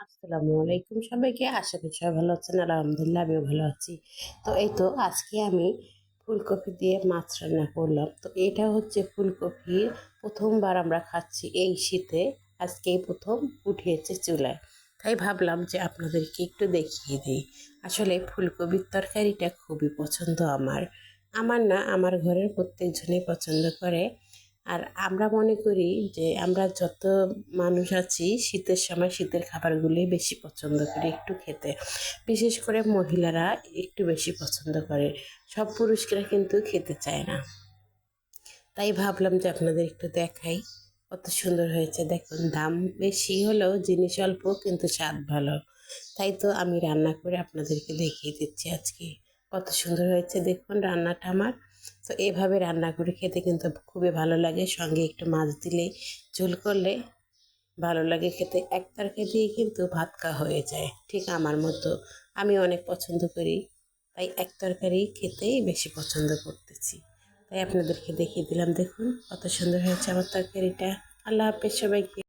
আসসালামু আলাইকুম সবাইকে। আশা করি সবাই ভালো আছেন। আলহামদুলিল্লাহ আমিও ভালো আছি। তো এই তো আজকে আমি ফুলকপি দিয়ে মাছ রান্না করলাম। তো এটা হচ্ছে ফুলকপি প্রথমবার আমরা খাচ্ছি এই শীতে। আজকেই প্রথম উঠিয়েছে চুলায়, তাই ভাবলাম যে আপনাদেরকে একটু দেখিয়ে দিই। আসলে ফুলকপির তরকারিটা খুবই পছন্দ আমার। আমার না, আমার ঘরের প্রত্যেকজনই পছন্দ করে। আর আমরা মনে করি যে আমরা যত মানুষ আছি শীতের সময় শীতের খাবারগুলোই বেশি পছন্দ করি একটু খেতে। বিশেষ করে মহিলারা একটু বেশি পছন্দ করে, সব পুরুষরা কিন্তু খেতে চায় না। তাই ভাবলাম যে আপনাদের একটু দেখাই। কত সুন্দর হয়েছে দেখুন, দাম বেশি হলেও জিনিস অল্প কিন্তু স্বাদ ভালো। তাই তো আমি রান্না করে আপনাদেরকে দেখিয়ে দিচ্ছি আজকে। কত সুন্দর হয়েছে দেখুন রান্নাটা আমার। তো এভাবে রান্না করে খেতে কিন্তু খুবই ভালো লাগে, সঙ্গে একটু মাছ দিলে, ঝোল করলে ভালো লাগে খেতে। এক তরকারি দিয়ে কিন্তু ভাত খাওয়া হয়ে যায়, ঠিক আমার মতো। আমি অনেক পছন্দ করি, তাই এক তরকারি খেতেই বেশি পছন্দ করতেছি। তাই আপনাদেরকে দেখিয়ে দিলাম, দেখুন কত সুন্দর হয়েছে আমার তরকারিটা। আল্লাহ হাফেজ সবাইকে।